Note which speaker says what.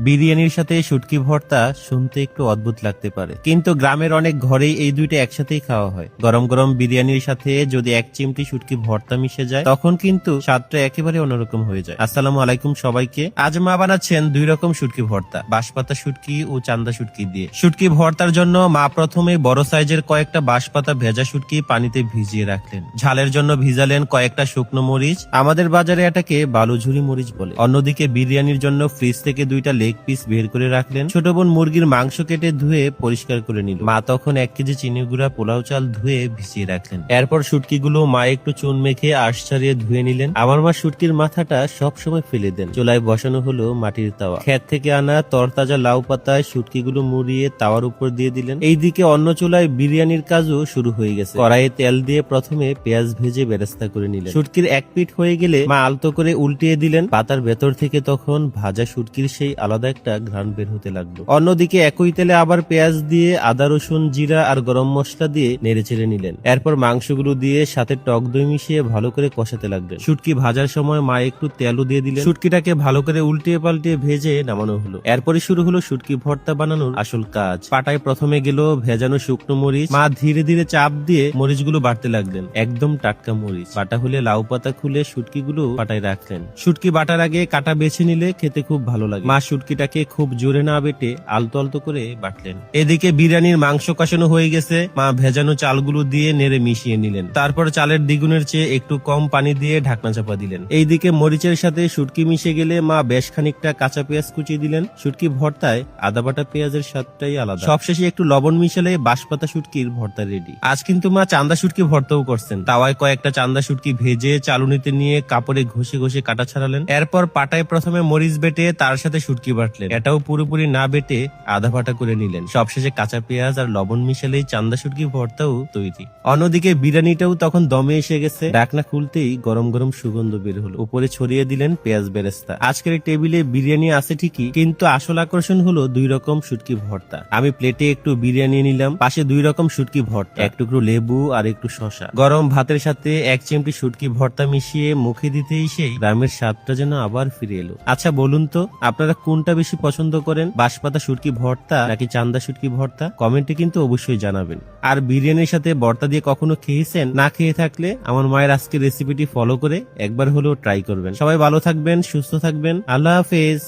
Speaker 1: বিরিয়ানির সাথে শুটকি ভর্তা শুনতে একটু অদ্ভুত লাগতে পারে, কিন্তু গ্রামের অনেক ঘরেই এই দুইটা একসাথেই খাওয়া হয়। গরম গরম বিরিয়ানির সাথে যদি এক চিমটি শুটকি ভর্তা মিশে যায় তখন কিন্তু স্বাদটা একেবারে অন্যরকম হয়ে যায়। আসসালামু আলাইকুম সবাইকে। আজ মা বানাচ্ছেন দুই রকম শুটকি ভর্তা, বাঁশপাতা শুটকি ও চান্দা শুটকি দিয়ে। শুটকি ভর্তার জন্য মা প্রথমে বড় সাইজের কয়েকটা বাঁশপাতা ভেজা শুটকি পানিতে ভিজিয়ে রাখলেন। ঝালের জন্য ভিজালেন কয়েকটা শুকনো মরিচ, আমাদের বাজারে এটাকে বালুঝুরি মরিচ বলে। অন্যদিকে বিরিয়ানির জন্য ফ্রিজ থেকে দুইটা লেগ পিস বের করে রাখলেন। ছোট বোন মুরগির মাংস কেটে ধুয়ে পরিষ্কার করে নিল। মা তখন 1 কেজি চিনি গুঁড়া পোলাও চাল ধুয়ে ভিজিয়ে রাখলেন। এরপর শুটকিগুলো মা একটু চুন মেখে আঁশ ছাড়িয়ে ধুয়ে নিলেন। আমার মা শুটকির মাথাটা সব সময় ফেলে দেন। চুলায় বসানো হলো মাটির তাওয়া। ক্ষেত থেকে আনা তরতাজা লাউ পাতায় শুটকিগুলো মুড়িয়ে তাওয়ার উপর দিয়ে দিলেন। এইদিকে অন্য চুলায় বিরিয়ানির কাজও শুরু হয়ে গেছে। কড়াইয়ে তেল দিয়ে প্রথমে পেঁয়াজ ভেজে বেরেস্তা করে নিলেন। শুটকির এক পিঠ হয়ে গেলে মা আলতো করে উল্টিয়ে দিলেন। পাতার ভেতর থেকে তখন ভাজা শুটকির সেই আলাদা একটা ঘ্রাণ বের হতে লাগলো। অন্যদিকে একই তেলে আবার পেঁয়াজ দিয়ে আদা রসুন জিরা আর গরম মশলা দিয়ে নেড়ে চেড়ে নিলেন। এরপর মাংসগুলো দিয়ে সাথে টক দই মিশিয়ে ভালো করে কষাতে লাগলেন। শুটকি ভাজার সময় মা একটু তেলও দিয়ে দিলেন। শুটকিটাকে ভালো করে উল্টিয়ে পাল্টিয়ে ভেজে নামানো হলো। এরপরে শুরু হলো শুটকি ভর্তা বানানোর আসল কাজ। পাটায় প্রথমে গেল ভেজানো শুকনো মরিচ। মা ধীরে ধীরে চাপ দিয়ে মরিচগুলো বাড়তে লাগলেন। একদম টাটকা মরিচ। বাটা হলে লাউ পাতা খুলে শুটকিগুলো পাটায় রাখলেন। শুটকি বাটার আগে কাটা বেছে নিলে খেতে খুব ভালো লাগে। মা শুটকিটাকে খুব জোরে না বেটে আলতো আলতো করে বাটলেন। এদিকে বিরিয়ানির মাংস কষানো হয়ে গেছে। মা ভেজানো চালগুলো দিয়ে নেড়ে মিশিয়ে নিলেন। তারপর চালের দ্বিগুণের চেয়ে একটু কম পানি দিয়ে ঢাকনা চাপা দিলেন। এইদিকে মরিচের সাথে শুটকি মিশে গেলে মা বেশ খানিকটা কাঁচা পেঁয়াজ কুচিয়ে দিলেন। শুটকি ভর্তায় আদা বাটা পেঁয়াজের স্বাদটাই আলাদা। সবশেষে একটু লবণ মিশালে বাঁশপাতা শুটকির ভর্তা রেডি। আজ কিন্তু মা চান্দা শুটকি ভর্তাও করছেন। তাওয়ায় কয়েকটা চান্দা শুটকি ভেজে চালুনিতে নিয়ে কাপড়ে ঘষে ঘষে কাটা ছাড়ালেন। এরপর পাটায় প্রথমে মরিচ বেটে তার সাথে শুটকি বাটলেন। এটাও পুরোপুরি না বেটে আধা ফাটা করে নিলেন। সবশেষে কাঁচা পেঁয়াজ আর লবণ মিশালেই চান্দা শুটকি ভর্তাও তৈরি। অন্যদিকে বিরিয়ানিটাও তখন দমে এসে গেছে। ঢাকনা খুলতেই গরম গরম সুগন্ধ বের হলো। উপরে ছড়িয়ে দিলেন পেঁয়াজ বেরেস্তা। আজকের টেবিলে বিরিয়ানি আছে ঠিকই, কিন্তু আসল আকর্ষণ হলো 2 রকম শুটকি ভর্তা। আমি প্লেটে একটু বিরিয়ানি নিলাম, পাশে 2 রকম শুটকি ভর্তা, এক টুকরো লেবু আর একটু শসা। গরম ভাতের সাথে 1 চিমটি শুটকি ভর্তা মিশিয়ে মুখে দিতেই সেই গ্রামের স্বাদটা যেন আবার ফিরে এলো। আচ্ছা বলুন তো, আপনারা কোনটা বেশি পছন্দ করেন, বাঁশপাতা শুটকি ভর্তা নাকি চান্দা শুটকি ভর্তা? কমেন্টে কিন্তু অবশ্যই জানাবেন। আর বিরিয়ানির সাথে ভর্তা দিয়ে কখনো খেয়েছেন? না খেয়ে থাকলে আমার মায়ের আজকের রেসিপিটি ফলো করে একবার হলেও ট্রাই করবেন। সবাই ভালো থাকবেন, সুস্থ থাকবেন। আল্লাহ হাফেজ।